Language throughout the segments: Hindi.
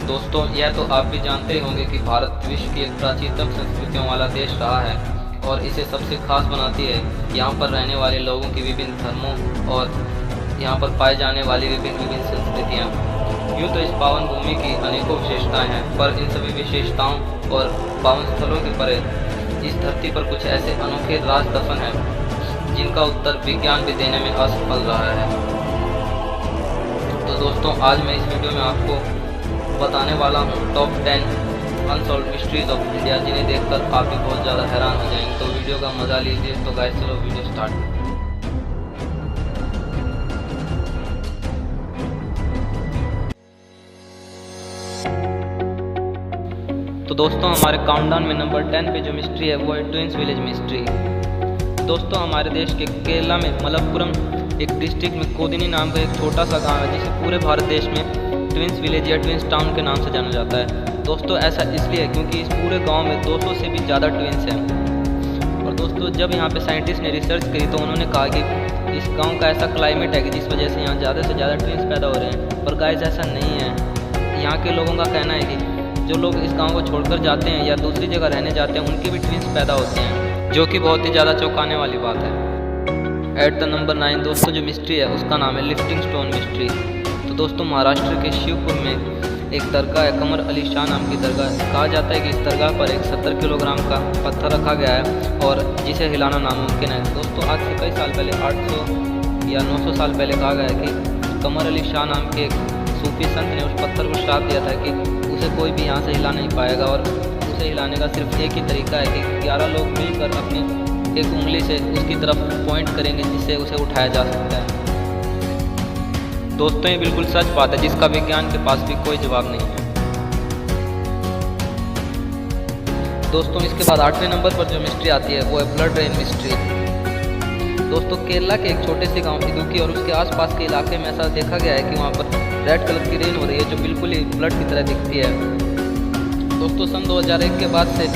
दोस्तों, यह तो आप भी जानते ही होंगे कि भारत विश्व की एक प्राचीनतम संस्कृतियों वाला देश रहा है और इसे सबसे खास बनाती है यहाँ पर रहने वाले लोगों की विभिन्न धर्मों और यहाँ पर पाए जाने वाली विभिन्न विभिन्न संस्कृतियाँ। यूँ तो इस पावन भूमि की अनेकों विशेषताएं हैं, पर इन सभी विशेषताओं और पावन स्थलों के परे इस धरती पर कुछ ऐसे अनोखे राज दफन हैं जिनका उत्तर विज्ञान भी देने में असफल रहा है। तो दोस्तों, आज मैं इस वीडियो में आपको बताने वाला हूँ top 10 unsolved mysteries of India, जिन्हें देखकर आप भी बहुत ज़्यादा हैरान हो जाएंगे। तो वीडियो का मजा लीजिए। तो गाइस, चलो वीडियो स्टार्ट। तो दोस्तों, हमारे काउंटडाउन में नंबर 10 पे जो मिस्ट्री है वो है ट्विंस विलेज मिस्ट्री। दोस्तों, हमारे देश के केरला में मलप्पुरम एक डिस्ट्रिक्ट में कोदिनी नाम का एक छोटा सा गांव है जिसे पूरे भारत देश में ट्विंस विलेज या ट्विंस टाउन के नाम से जाना जाता है। दोस्तों, ऐसा इसलिए है क्योंकि इस पूरे गांव में 200 से भी ज़्यादा ट्विंस हैं। और दोस्तों, जब यहाँ पे साइंटिस्ट ने रिसर्च करी तो उन्होंने कहा कि इस गांव का ऐसा क्लाइमेट है कि जिस वजह से यहाँ ज़्यादा से ज़्यादा ट्विंस पैदा हो रहे हैं। पर गाइस, ऐसा नहीं है। यहाँ के लोगों का कहना है कि जो लोग इस गाँव को छोड़कर जाते हैं या दूसरी जगह रहने जाते हैं, उनके भी ट्विंस पैदा होते हैं, जो कि बहुत ही ज़्यादा चौंकाने वाली बात है। एट द नंबर 9 दोस्तों, जो मिस्ट्री है उसका नाम है लिफ्टिंग स्टोन मिस्ट्री। तो दोस्तों, महाराष्ट्र के शिवपुर में एक दरगाह है, कमर अली शाह नाम की दरगाह। कहा जाता है कि इस दरगाह पर एक 70 किलोग्राम का पत्थर रखा गया है और जिसे हिलाना नामुमकिन है। दोस्तों, आज से कई साल पहले 800 या 900 साल पहले कहा गया है कि कमर अली शाह नाम के एक सूफी संत ने उस पत्थर को श्राप दिया था कि उसे कोई भी यहाँ से हिला नहीं पाएगा और उसे हिलाने का सिर्फ एक ही तरीका है कि 11 लोग मिलकर अपनी एक उंगली से उसकी तरफ पॉइंट करेंगे, जिससे उसे उठाया जा सकता है। दोस्तों, ये बिल्कुल सच बात है जिसका विज्ञान के पास भी कोई जवाब नहीं है। दोस्तों, इसके बाद 8वें नंबर पर जो मिस्ट्री आती है वो है ब्लड रेन मिस्ट्री। दोस्तों, केरला के एक छोटे से गांव इदुक्की और उसके आसपास के इलाके में ऐसा देखा गया है कि वहां पर रेड कलर की रेन हो रही है जो बिल्कुल ही ब्लड की तरह दिखती है। दोस्तों, सन 2001 के बाद से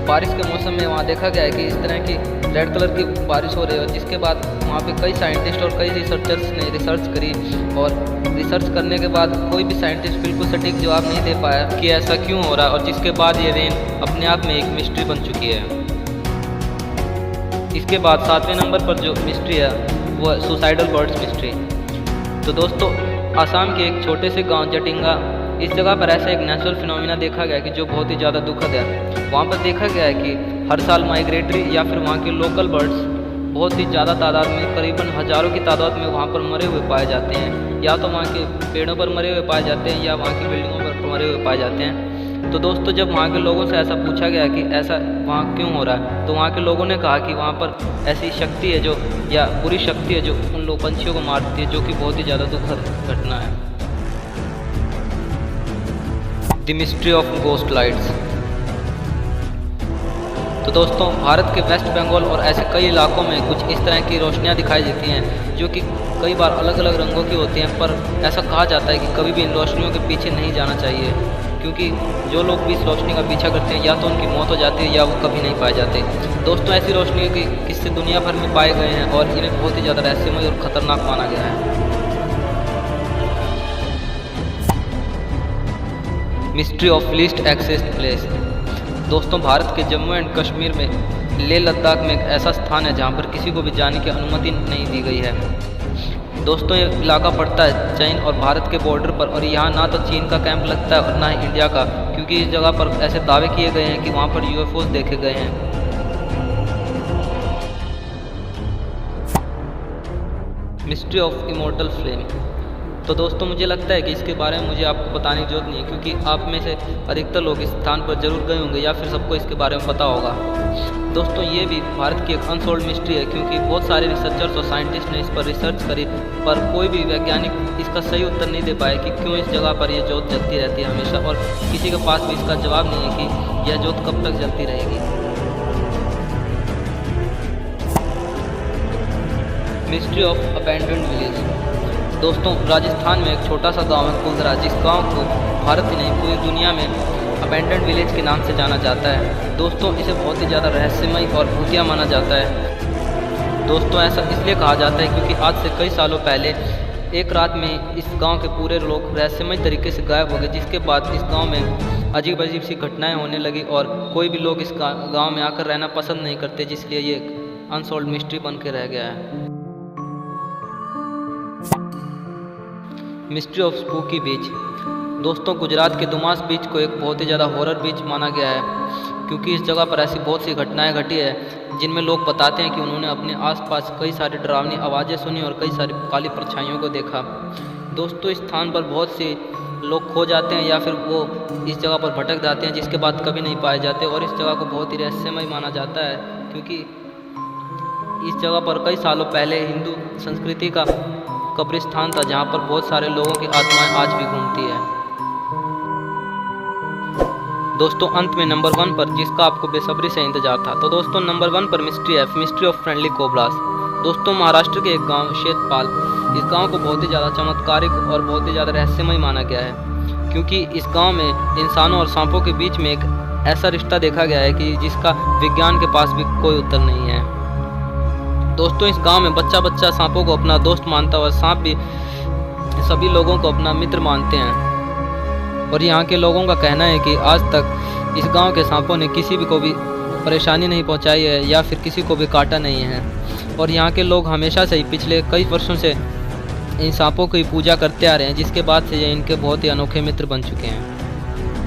बारिश के मौसम में वहाँ देखा गया है कि इस तरह की रेड कलर की बारिश हो रही है, जिसके बाद वहाँ पे कई साइंटिस्ट और कई रिसर्चर्स ने रिसर्च करी और रिसर्च करने के बाद कोई भी साइंटिस्ट बिल्कुल सटीक जवाब नहीं दे पाया कि ऐसा क्यों हो रहा है, और जिसके बाद ये रेन अपने आप में एक मिस्ट्री बन चुकी है। इसके बाद 7वें नंबर पर जो मिस्ट्री है वो है सुसाइडल बर्ड्स मिस्ट्री। तो दोस्तों, आसाम के एक छोटे से गाँव जटिंगा, इस जगह पर ऐसा एक नेचुरल फिनोमिना देखा गया कि जो बहुत ही ज़्यादा दुखद है। वहाँ पर देखा गया है कि हर साल माइग्रेटरी या फिर वहाँ के लोकल बर्ड्स बहुत ही ज़्यादा तादाद में, करीबन हज़ारों की तादाद में वहाँ पर मरे हुए पाए जाते हैं। या तो वहाँ के पेड़ों पर मरे हुए पाए जाते हैं या वहाँ की बिल्डिंगों पर मरे हुए पाए जाते हैं। तो दोस्तों, जब वहाँ के लोगों से ऐसा पूछा गया कि ऐसा वहाँ क्यों हो रहा है, तो वहाँ के लोगों ने कहा कि वहाँ पर ऐसी शक्ति है जो, या बुरी शक्ति है जो उन लोग पंछियों को मारती है, जो कि बहुत ही ज़्यादा दुखद घटना है। The mystery of ghost lights. तो दोस्तों, भारत के वेस्ट बंगाल और ऐसे कई इलाकों में कुछ इस तरह की रोशनियां दिखाई देती हैं जो कि कई बार अलग अलग रंगों की होती हैं, पर ऐसा कहा जाता है कि कभी भी इन रोशनियों के पीछे नहीं जाना चाहिए, क्योंकि जो लोग भी इस रोशनी का पीछा करते हैं या तो उनकी मौत हो जाती है या वो कभी नहीं पाए जाते। दोस्तों, ऐसी रोशनियों के किस्से दुनिया भर में पाए गए हैं और इन्हें बहुत ही ज़्यादा रहस्यमय और ख़तरनाक माना गया है। Mystery of least access place. दोस्तों, भारत के जम्मू एंड कश्मीर में लेह लद्दाख में एक ऐसा स्थान है जहां पर किसी को भी जाने की अनुमति नहीं दी गई है। दोस्तों, ये इलाका पड़ता है चीन और भारत के बॉर्डर पर, और यहाँ ना तो चीन का कैंप लगता है और ना ही इंडिया का, क्योंकि इस जगह पर ऐसे दावे किए गए हैं कि वहाँ पर यूएफओ देखे गए हैं। Mystery of immortal flame. तो दोस्तों, मुझे लगता है कि इसके बारे में मुझे आपको बताने की जरूरत नहीं है, क्योंकि आप में से अधिकतर लोग इस स्थान पर जरूर गए होंगे या फिर सबको इसके बारे में पता होगा। दोस्तों, ये भी भारत की एक अनसोल्ड मिस्ट्री है, क्योंकि बहुत सारे रिसर्चर्स और साइंटिस्ट ने इस पर रिसर्च करी, पर कोई भी वैज्ञानिक इसका सही उत्तर नहीं दे पाए कि क्यों इस जगह पर यह जोत जलती रहती है हमेशा, और किसी के पास भी इसका जवाब नहीं है कि यह जोत कब तक जलती रहेगी। Mystery of abandoned village. दोस्तों, राजस्थान में एक छोटा सा गांव है कुलधरा, जिस गांव को भारत ही नहीं पूरी दुनिया में अबैंडन्ड विलेज के नाम से जाना जाता है। दोस्तों, इसे बहुत ही ज़्यादा रहस्यमय और भूतिया माना जाता है। दोस्तों, ऐसा इसलिए कहा जाता है क्योंकि आज से कई सालों पहले एक रात में इस गांव के पूरे लोग रहस्यमय तरीके से गायब हो गए, जिसके बाद इस गांव में अजीब अजीब सी घटनाएं होने लगी और कोई भी लोग इस गांव में आकर रहना पसंद नहीं करते, जिसलिए ये एक अनसॉल्व मिस्ट्री बन के रह गया है। मिस्ट्री ऑफ स्पूकी बीच। दोस्तों, गुजरात के दुमास बीच को एक बहुत ही ज़्यादा हॉरर बीच माना गया है, क्योंकि इस जगह पर ऐसी बहुत सी घटनाएं घटी है जिनमें लोग बताते हैं कि उन्होंने अपने आसपास कई सारी डरावनी आवाज़ें सुनी और कई सारी काली परछाइयों को देखा। दोस्तों, इस स्थान पर बहुत से लोग खो जाते हैं या फिर वो इस जगह पर भटक जाते हैं, जिसके बाद कभी नहीं पाए जाते, और इस जगह को बहुत ही रहस्यमय माना जाता है, क्योंकि इस जगह पर कई सालों पहले हिंदू संस्कृति का कब्रिस्तान था, जहाँ पर बहुत सारे लोगों की आत्माएं आज भी घूमती है। दोस्तों, अंत में नंबर 1 पर, जिसका आपको बेसब्री से इंतजार था। तो दोस्तों, नंबर 1 पर मिस्ट्री ऑफ फ्रेंडली कोबरास। दोस्तों, महाराष्ट्र के एक गांव शेतपाल, इस गांव को बहुत ही ज़्यादा चमत्कारिक और बहुत ही ज़्यादा रहस्यमय माना गया है, क्योंकि इस गांव में इंसानों और सांपों के बीच में एक ऐसा रिश्ता देखा गया है कि जिसका विज्ञान के पास भी कोई उत्तर नहीं है। दोस्तों, इस गांव में बच्चा बच्चा सांपों को अपना दोस्त मानता है और सांप भी सभी लोगों को अपना मित्र मानते हैं, और यहाँ के लोगों का कहना है कि आज तक इस गांव के सांपों ने किसी भी को भी परेशानी नहीं पहुँचाई है या फिर किसी को भी काटा नहीं है, और यहाँ के लोग हमेशा से ही पिछले कई वर्षों से इन सांपों की पूजा करते आ रहे हैं, जिसके बाद से ये इनके बहुत ही अनोखे मित्र बन चुके हैं।